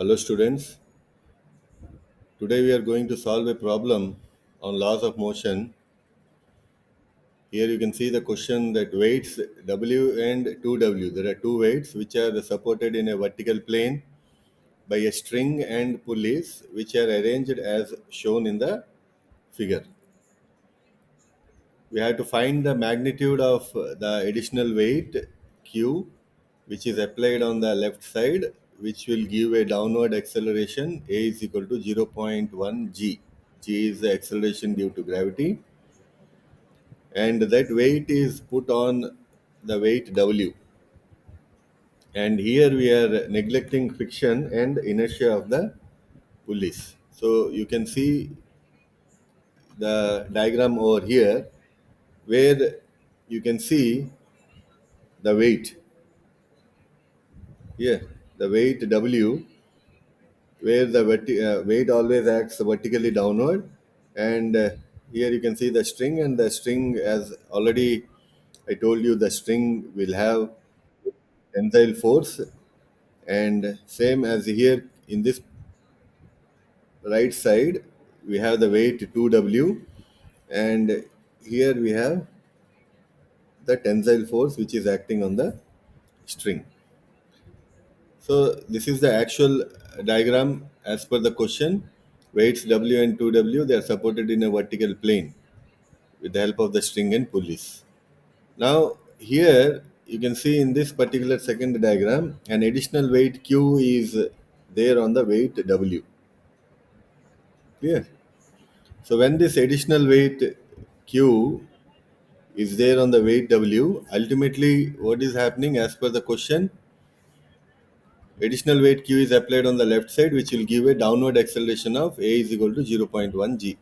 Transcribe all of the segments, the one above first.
Hello students, today we are going to solve a problem on laws of motion. Here you can see the question that weights W and 2W. There are two weights which are supported in a vertical plane by a string and pulleys which are arranged as shown in the figure. We have to find the magnitude of the additional weight Q which is applied on the left side, which will give a downward acceleration A is equal to 0.1 g. G is the acceleration due to gravity, and that weight is put on the weight W. And here we are neglecting friction and inertia of the pulleys. So you can see the diagram over here where you can see the weight here, the weight W, where the weight always acts vertically downward. And here you can see the string, and the string, as already I told you, the string will have tensile force, and same as here in this right side we have the weight 2W, and here we have the tensile force which is acting on the string. So this is the actual diagram as per the question. Weights W and 2W, they are supported in a vertical plane with the help of the string and pulleys. Now here you can see in this particular second diagram an additional weight Q is there on the weight W. Clear? So when this additional weight Q is there on the weight W, ultimately what is happening as per the question, additional weight Q is applied on the left side, which will give a downward acceleration of A is equal to 0.1 g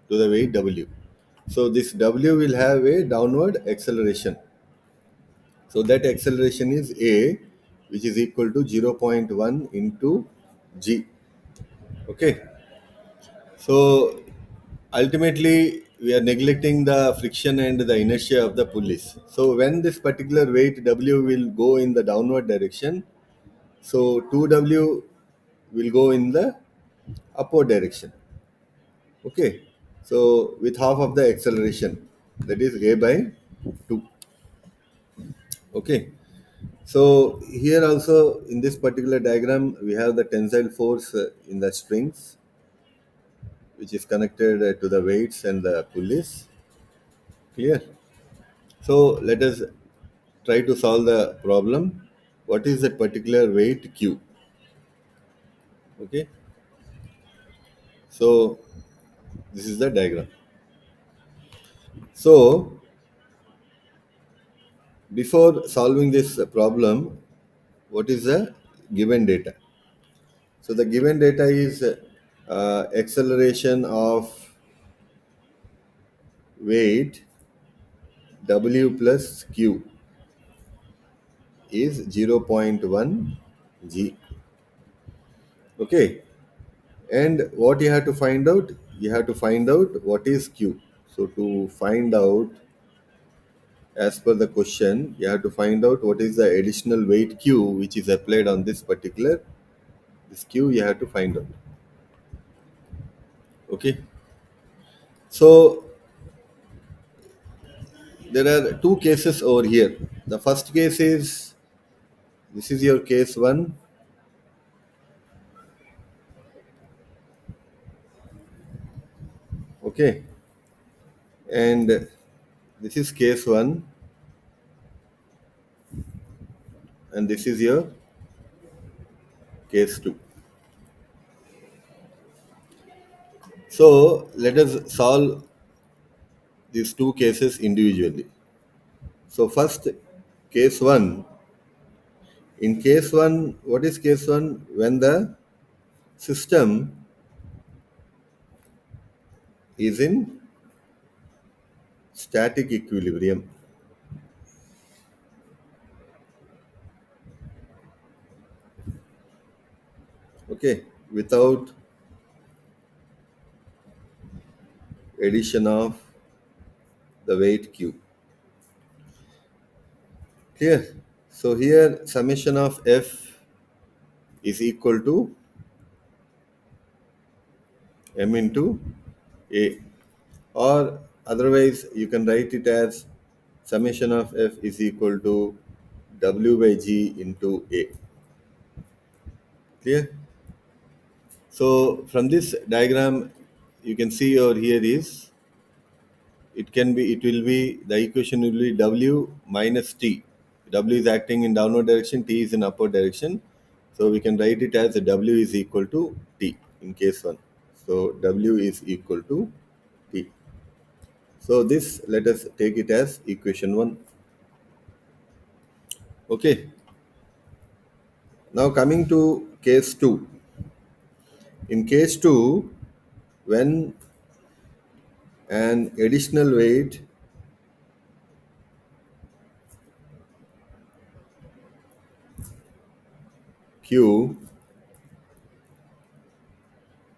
to the weight W. So this W will have a downward acceleration. So that acceleration is A, which is equal to 0.1 into g. Okay. So ultimately we are neglecting the friction and the inertia of the pulleys. So when this particular weight W will go in the downward direction, so 2W will go in the upward direction. Okay. So with half of the acceleration, that is A by 2. Okay. So here also in this particular diagram we have the tensile force in the strings, which is connected to the weights and the pulleys. Clear? So let us try to solve the problem. What is that particular weight Q? Okay. So this is the diagram. So before solving this problem, what is the given data? So the given data is acceleration of weight W plus Q is 0.1 g. Okay. And what you have to find out? You have to find out what is Q. So to find out, as per the question, you have to find out what is the additional weight Q which is applied on this particular, this Q you have to find out. Okay. So there are two cases over here. The first case is, this is your case 1. Okay. And this is case 1, and this is your case 2. So let us solve these two cases individually. So first, case 1. In case 1, what is case 1? When the system is in static equilibrium. Okay, without addition of the weight Q. Clear? So here summation of F is equal to m into a, or otherwise you can write it as summation of f is equal to w by g into a. Clear? So from this diagram, you can see over here is it will be the equation will be w minus t. W is acting in downward direction, t is in upward direction. So we can write it as w is equal to t in case 1. So w is equal to t. So this, let us take it as equation 1. Okay. Now coming to case 2. In case 2, when an additional weight q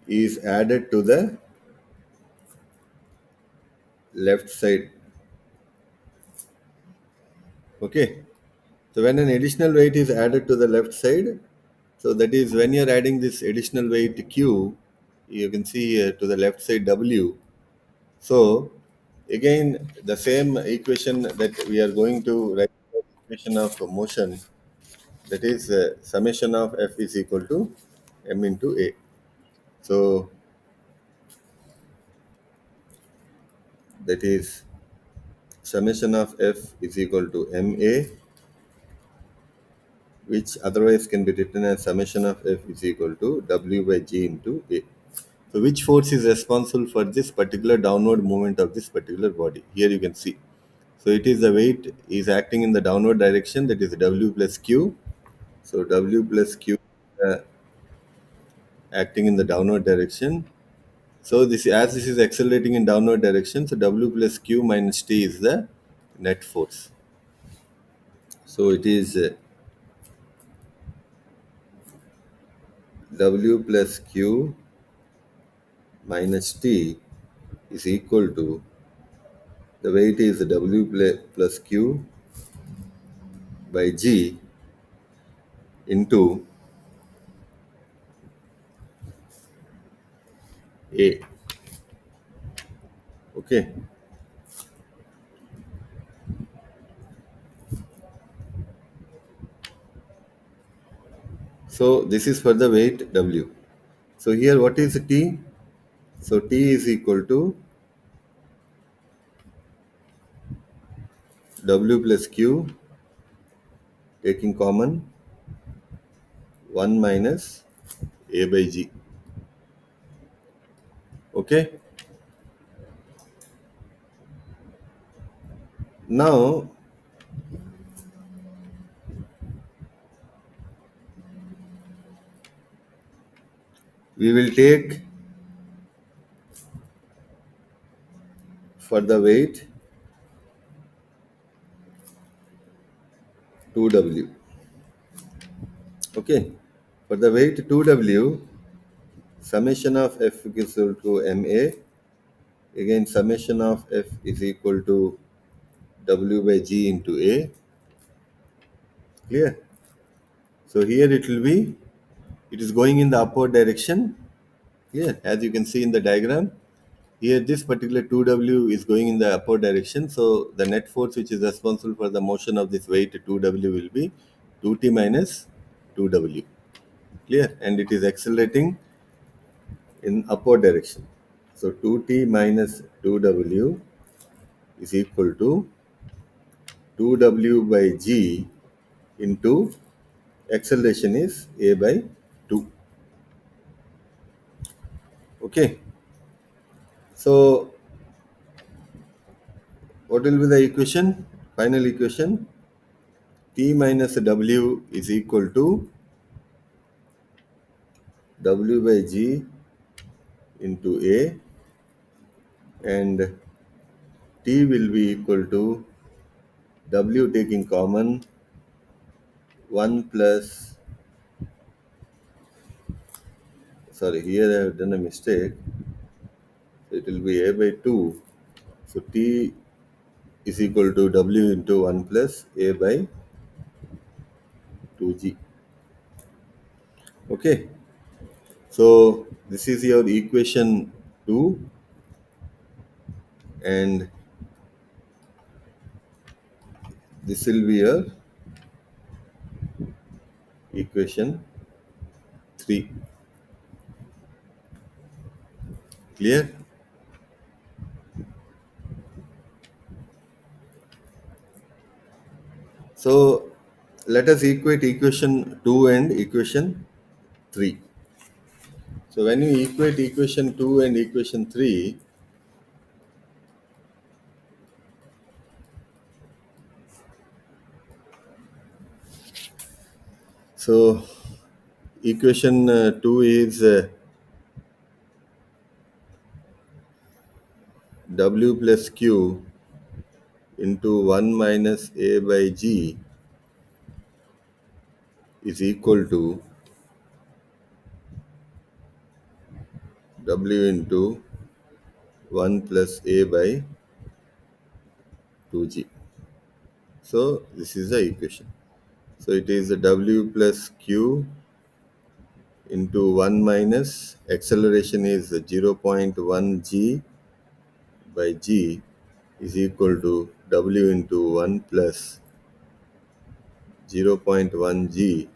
is added to the left side. Okay. So when an additional weight is added to the left side, so that is when you're adding this additional weight q, you can see here to the left side w. So again, the same equation that we are going to write, equation of motion, that is summation of f is equal to m into a. So that is summation of f is equal to ma, which otherwise can be written as summation of f is equal to w by g into a. So which force is responsible for this particular downward movement of this particular body? Here you can see. So it is the weight is acting in the downward direction, that is w plus q. So w plus q acting in the downward direction. So this, as this is accelerating in downward direction, so w plus q minus t is the net force. So it is w plus q minus t is equal to, the weight is w plus q by g into a. Okay. So this is for the weight w. So here what is t? So t is equal to w plus q, taking common, 1 minus a by g. Okay. Now we will take for the weight 2w. Okay. For the weight 2w, summation of f is equal to ma. Again, summation of f is equal to w by g into a. Clear? So here it will be, it is going in the upward direction. Clear? As you can see in the diagram, here this particular 2w is going in the upward direction. So the net force which is responsible for the motion of this weight 2w will be 2t minus 2w. Clear? And it is accelerating in upward direction. So 2t minus 2w is equal to 2w by g into acceleration is a by 2. Okay. So what will be the equation? Final equation, t minus w is equal to w by g into a, and t will be equal to w taking common 1 plus, sorry, here I have done a mistake. It will be a by 2. So t is equal to w into 1 plus a by 2g. Okay. So this is your equation 2, and this will be your equation 3. Clear? So let us equate equation 2 and equation 3. So when you equate equation 2 and equation 3, so equation 2 is W plus Q into 1 minus A by G is equal to W into 1 plus A by 2G. So this is the equation. So it is W plus Q into 1 minus acceleration is 0.1 G by G is equal to W into 1 plus 0.1 G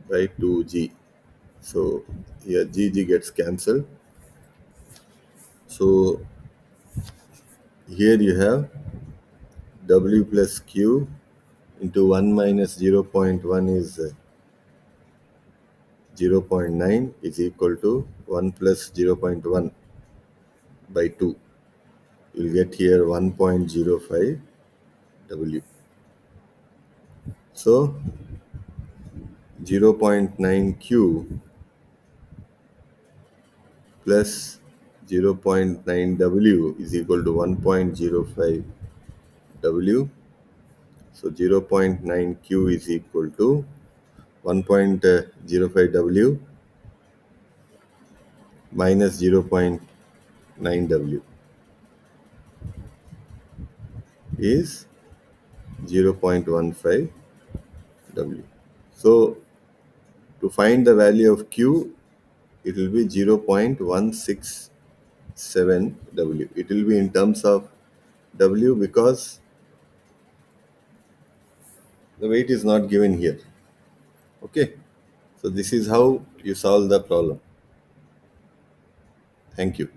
by 2G. So here GG gets cancelled. So here you have W plus Q into 1 minus 0.1 is 0.9 is equal to 1 plus 0.1 by 2. You'll get here 1.05 W. So 0.9 Q plus 0.9 W is equal to 1.05 W. So 0.9 Q is equal to 1.05 W minus 0.9 W is 0.15 W. So to find the value of Q, it will be 0.167 W. It will be in terms of W because the weight is not given here. Okay. So this is how you solve the problem. Thank you.